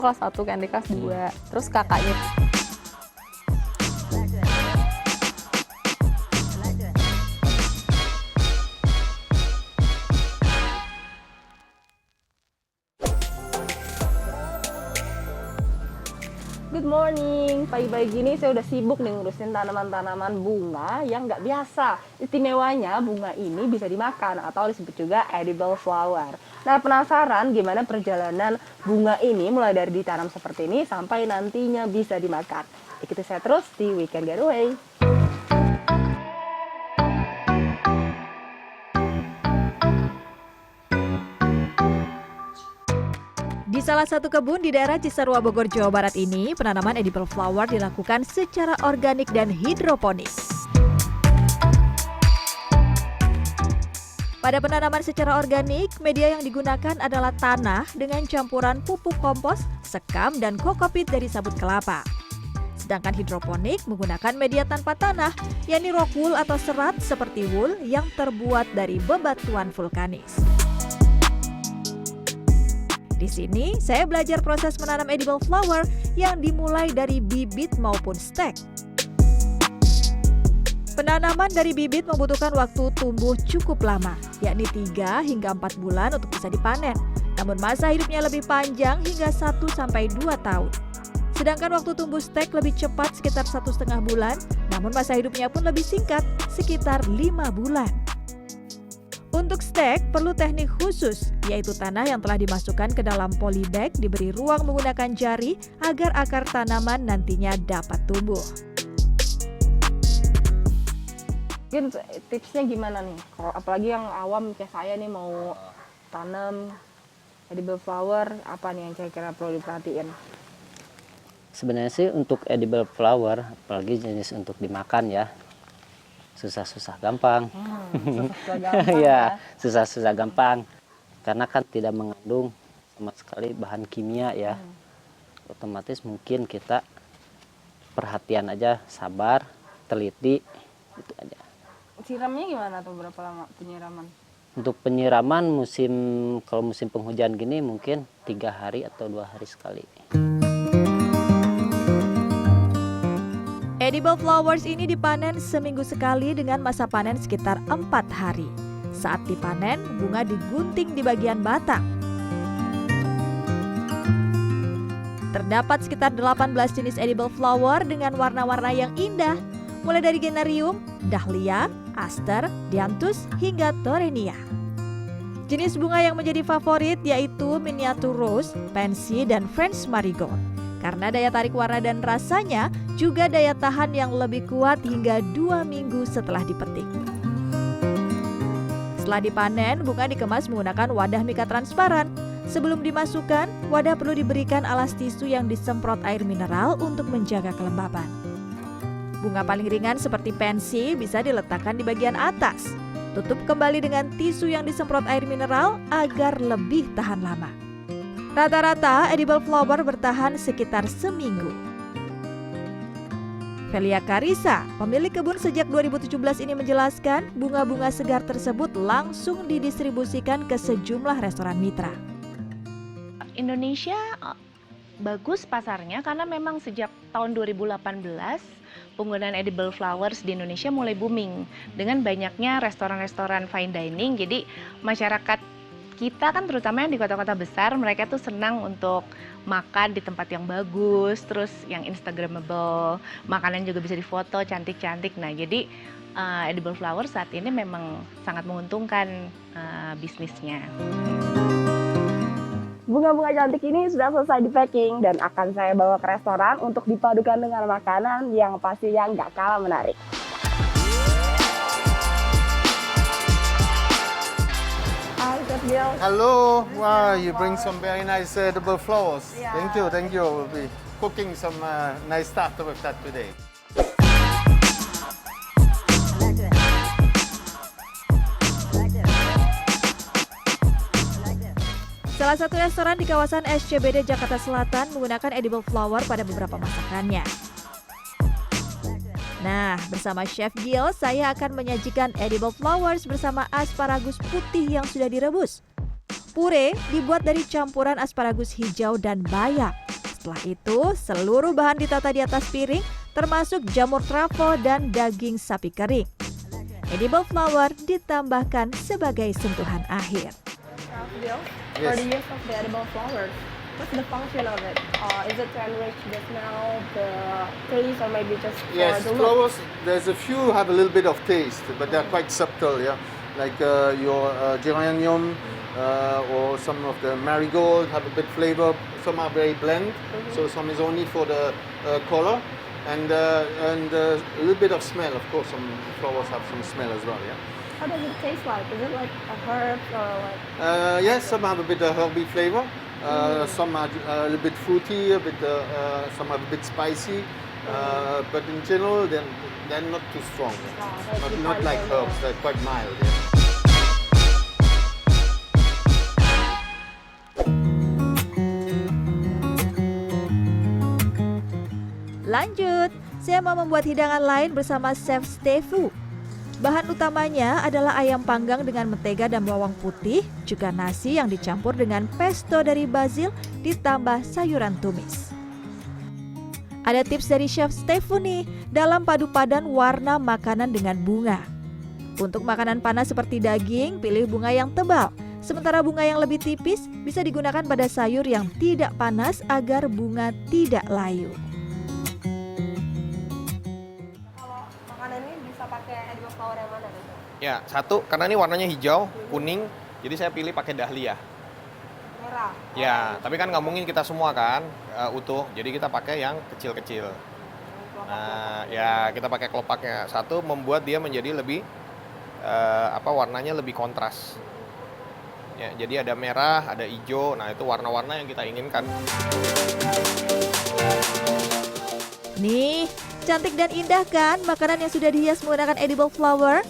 Kelas 1 kan, di kelas 2. Terus kakaknya. Good morning, pagi-pagi gini saya udah sibuk nih ngurusin tanaman-tanaman bunga yang nggak biasa. Istimewanya bunga ini bisa dimakan atau disebut juga edible flower. Nah, penasaran gimana perjalanan bunga ini mulai dari ditanam seperti ini sampai nantinya bisa dimakan? Ikuti saya terus di Weekend Getaway. Di salah satu kebun di daerah Cisarua, Bogor, Jawa Barat ini, penanaman edible flower dilakukan secara organik dan hidroponik. Pada penanaman secara organik, media yang digunakan adalah tanah dengan campuran pupuk kompos, sekam, dan kokopit dari sabut kelapa. Sedangkan hidroponik menggunakan media tanpa tanah, yakni rock wool atau serat seperti wool yang terbuat dari bebatuan vulkanis. Di sini, saya belajar proses menanam edible flower yang dimulai dari bibit maupun stek. Penanaman dari bibit membutuhkan waktu tumbuh cukup lama, yakni 3 hingga 4 bulan untuk bisa dipanen. Namun masa hidupnya lebih panjang hingga 1-2 tahun. Sedangkan waktu tumbuh stek lebih cepat sekitar 1,5 bulan, namun masa hidupnya pun lebih singkat, sekitar 5 bulan. Untuk stek perlu teknik khusus, yaitu tanah yang telah dimasukkan ke dalam polybag diberi ruang menggunakan jari agar akar tanaman nantinya dapat tumbuh. Mungkin tipsnya gimana nih? Kalau apalagi yang awam kayak saya nih mau tanam edible flower, apa nih yang kira-kira perlu diperhatiin? Sebenarnya sih untuk edible flower, apalagi jenis untuk dimakan ya, susah-susah gampang. Susah gampang Ya, susah-susah gampang. Karena kan tidak mengandung sama sekali bahan kimia ya. Otomatis mungkin kita perhatian aja, sabar, teliti, itu aja. Siramnya gimana tuh, berapa lama penyiraman? Untuk penyiraman kalau musim penghujan gini mungkin 3 hari atau 2 hari sekali. Edible flowers ini dipanen seminggu sekali dengan masa panen sekitar 4 hari. Saat dipanen, bunga digunting di bagian batang. Terdapat sekitar 18 jenis edible flower dengan warna-warna yang indah, mulai dari generium, dahlia, aster, dianthus, hingga torenia. Jenis bunga yang menjadi favorit yaitu miniatur rose, pansy, dan French marigold. Karena daya tarik warna dan rasanya, juga daya tahan yang lebih kuat hingga 2 minggu setelah dipetik. Setelah dipanen, bunga dikemas menggunakan wadah mika transparan. Sebelum dimasukkan, wadah perlu diberikan alas tisu yang disemprot air mineral untuk menjaga kelembaban. Bunga paling ringan seperti pansy bisa diletakkan di bagian atas. Tutup kembali dengan tisu yang disemprot air mineral agar lebih tahan lama. Rata-rata edible flower bertahan sekitar seminggu. Velia Karisa, pemilik kebun sejak 2017 ini menjelaskan, bunga-bunga segar tersebut langsung didistribusikan ke sejumlah restoran mitra. Indonesia bagus pasarnya karena memang sejak tahun 2018 penggunaan edible flowers di Indonesia mulai booming dengan banyaknya restoran-restoran fine dining. Jadi masyarakat kita kan terutama yang di kota-kota besar, mereka tuh senang untuk makan di tempat yang bagus, terus yang instagramable, makanan juga bisa difoto cantik-cantik. Nah, jadi edible flower saat ini memang sangat menguntungkan bisnisnya. Bunga-bunga cantik ini sudah selesai di packing dan akan saya bawa ke restoran untuk dipadukan dengan makanan yang pastinya nggak kalah menarik. Hello, wow, you bring some very nice edible flowers. Yeah. Thank you. We'll be cooking some nice stuff with that today. Salah satu restoran di kawasan SCBD Jakarta Selatan menggunakan edible flower pada beberapa masakannya. Nah, bersama Chef Gil, saya akan menyajikan edible flowers bersama asparagus putih yang sudah direbus. Pure dibuat dari campuran asparagus hijau dan bayam. Setelah itu, seluruh bahan ditata di atas piring, termasuk jamur truffle dan daging sapi kering. Edible flower ditambahkan sebagai sentuhan akhir. For the use of the edible flowers, what's the function of it? Is it to enrich the smell, the taste, or maybe just for Yes, the look? flowers, there's a few have a little bit of taste, but they're quite subtle, yeah. Like your geranium or some of the marigold have a bit flavor. Some are very blend, so some is only for the color. And a little bit of smell, of course, some flowers have some smell as well, yeah. How does it taste like? Is it like a herb or like? Yes, some have a bit of herby flavor. Some are a little bit fruity, some are a bit spicy. But in general, they're not too strong. Not like herbs, they're quite mild. Yeah. Lanjut, saya mau membuat hidangan lain bersama Chef Stefu. Bahan utamanya adalah ayam panggang dengan mentega dan bawang putih, juga nasi yang dicampur dengan pesto dari basil ditambah sayuran tumis. Ada tips dari Chef Stefu nih dalam padu padan warna makanan dengan bunga. Untuk makanan panas seperti daging, pilih bunga yang tebal. Sementara bunga yang lebih tipis bisa digunakan pada sayur yang tidak panas agar bunga tidak layu. Pakai edible flower yang mana nih? Ya, satu karena ini warnanya hijau, kuning, jadi saya pilih pakai dahlia. Merah. Ya, tapi kan nggak mungkin kita semua kan utuh, jadi kita pakai yang kecil-kecil. Nah, ya kita pakai kelopaknya. Satu membuat dia menjadi lebih warnanya lebih kontras. Ya, jadi ada merah, ada hijau. Nah, itu warna-warna yang kita inginkan. Nih, cantik dan indah kan makanan yang sudah dihias menggunakan edible flower?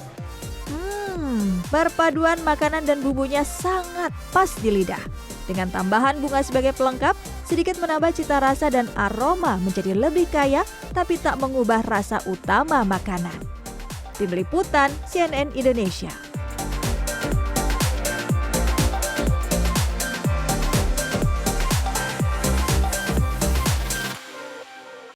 Perpaduan makanan dan bumbunya sangat pas di lidah. Dengan tambahan bunga sebagai pelengkap, sedikit menambah cita rasa dan aroma menjadi lebih kaya, tapi tak mengubah rasa utama makanan. Tim Liputan CNN Indonesia.